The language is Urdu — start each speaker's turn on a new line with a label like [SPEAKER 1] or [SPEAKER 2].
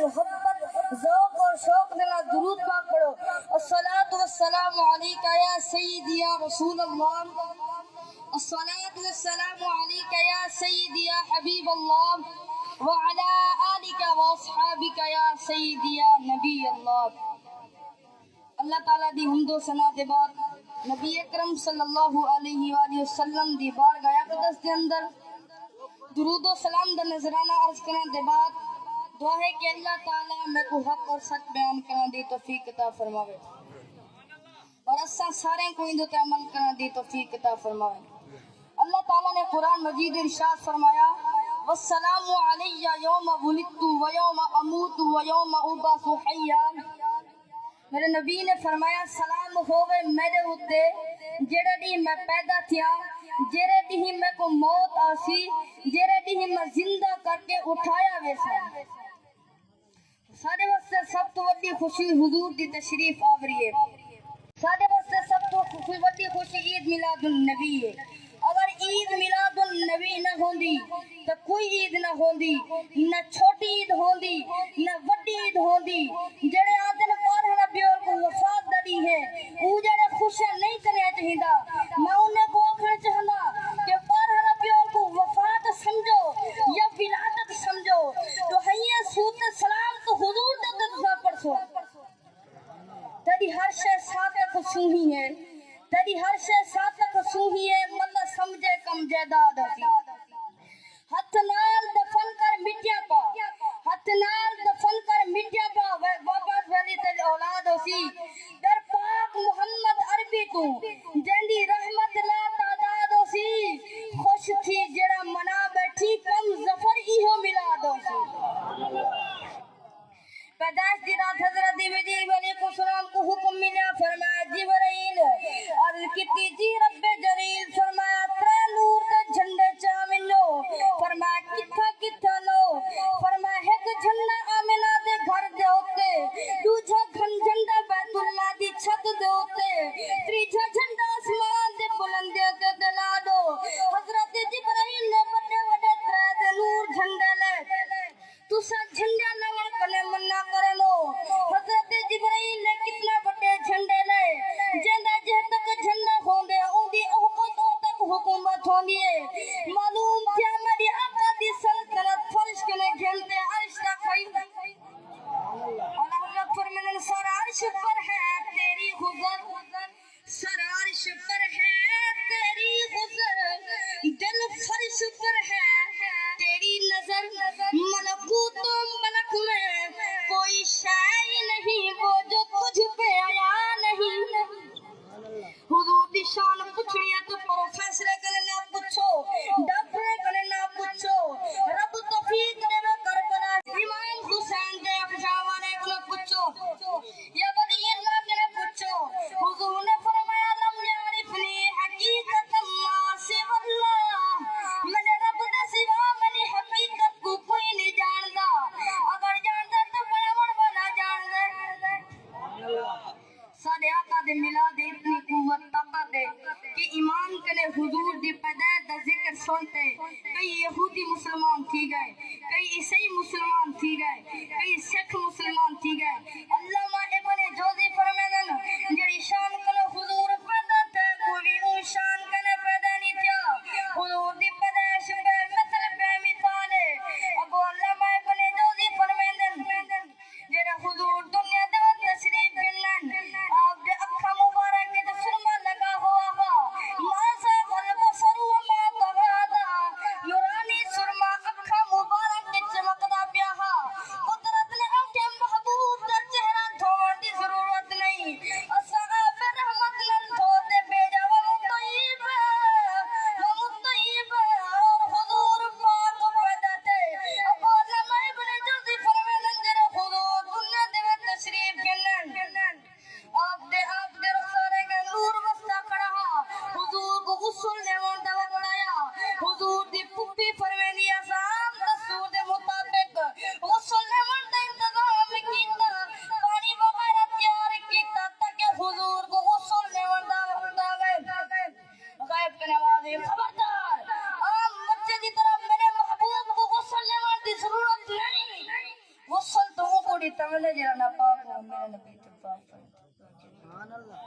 [SPEAKER 1] محبت ذوق اور شوق دینا درود پاک پڑھو. الصلاۃ والسلام علیک یا سیدی یا رسول اللہ. الصلاۃ والسلام علیک یا سیدی یا حبیب اللہ وعلی آلک واصحابک یا سیدی یا نبی اللہ. اللہ تعالیٰ دی حمد و ثنا دے بعد نبی اکرم صلی اللہ علیہ وآلہ وسلم دی بارگاہ اقدس دے اندر درود و سلام دا نذرانہ عرض کرنے دے بعد دعا ہے کہ اللہ تعالیٰ میں کو حق اور سچ بیان کرنے دی توفیق عطا فرماوے اور اساں سارے کو ان تے عمل کرنے دی توفیق عطا فرماوے. اللہ تعالیٰ نے قرآن مجید ارشاد فرمایا والسلام علی یوم ولدت ویوم اموت ویوم ابعث حیا. میرے نبی نے فرمایا سلام ہووے میرے اتے جڑے دی میں پیدا تھیا، جڑے دی میں کو موت آسی، جڑے دی میں زندہ کر کے اٹھایا ویسا. سارے واسطے سب تو وڈی خوشی حضور دی تشریف آوری ہے. سارے واسطے سب تو وڈی خوشی عید میلاد النبی ہے. اگر عید میلاد النبی نہ ہوندی تو کوئی عید نہ ہوندی، نہ چھوٹی عید ہوندی نہ وڈی عید ہوندی. جڑے آدن بارہ ربیع کو وفات دری ہے او جڑے خوشیاں نہیں کرنا چاہیدا. میں انہیں کو آخر چاہنا کہ بارہ ربیع کو وفات سمجھو یا ولادت سمجھو تو ہیے سوت سلام تو حضور دے تسا پڑھو. تیری ہر شے ساتھ سوہی ہے، تیری ہر شے ساتھ سوہی ہے مطلب سمجھے کم جائیداد ہوتی. ہاتھ نال دفن کر مٹیا پا، ہاتھ نال دفن کر مٹیا پا واپس والی تیری اولاد ہوسی. در پاک محمد عربی تو جندی رحمت لا تعداد ہوسی. خوش تھی جڑا منا بیٹھی کم ظفر ایہو میلاد ہوسی. پیدائش دی رات حضرت جبرائیل علیہ السلام کو حکم ملا، فرمایا جبرائیل عرض کیتی جی رب جلیل. فرمایا ترے نور دے جھنڈے چا ملو. فرمایا کتھا کتھا لو. فرمایا ایک جھنڈا آمنہ دے گھر دے ہوتے، دوجا جھنڈا بیت اللہ دی چھت دے ہوتے، تیجا جھنڈا آسمان دے بلندے تے دلا دو. حضرت جبرائیل نے بڑے بڑے ترے دے نور جھنڈے لے تسا جھنڈا نوان کنے منع کرے لو. حضرت جبرائیل نے کتنے بڑے جھنڈے لے جندہ جہ تک جھنڈا ہوندے اوندی اوقت تک حکومت ہوندی ہے. معلوم کیا میری آقا دی سلطنت فرش کنے گھنتے عرش تک ہوئی. اللہ حضرت فرمائے سر عرش پر ہے تیری حضر، سر عرش پر ہے تیری حضر، دل فرش پر ہے تیری نظر. ملکوت و ملک میں کوئی شے نہیں وہ جو تجھ پہ آیا نہیں. حضور دی شان پوچھنی ہے تو پروفیسر کنے نہ پوچھو، ڈاکٹر کنے نہ پوچھو. رب توفیق دے کربلا امام حسین دے افجاوانے کنے پوچھو یا ولی اللہ کنے پوچھو. حضور نے فرمایا لم یعرفنی حقیقت اللہ سوا اللہ. میں رب دے سوا میری حقیقت کو کوئی نہیں جاندا. اگر جاندا تو برابر بنا جاندا. سارے آقا دے میلاد اتنی قوت طاقت ہے کہ ایمان کنے حضور دی پیدائش دا ذکر سنتے کئی یہودی مسلمان تھی گئے، کئی عیسائی مسلمان تھی گئے، کئی سکھ مسلمان تھی گئے. علامہ ابن جوزی فرمائیں جڑی شان کنے حضور پیدا تھے کوئی اون شان کنے پیدا نہیں تھیا. حضور دی پیدائش بے مثل بے مثال ہے. ابو علامہ ابن جوزی فرمائیں جڑا حضور دنیا دے تشریف بلن آپ دے اکھا مبارک تے سرما لگا ہوا ہا ماسا والبصر وما طغى نورانی سرما اکھا مبارک تے چمکدا پیا ہا. قدرت نے اٹھے محبوب دا چہرہ دی تمل ہے جڑا ناپاک ہو میرے نبی تے پاک سبحان اللہ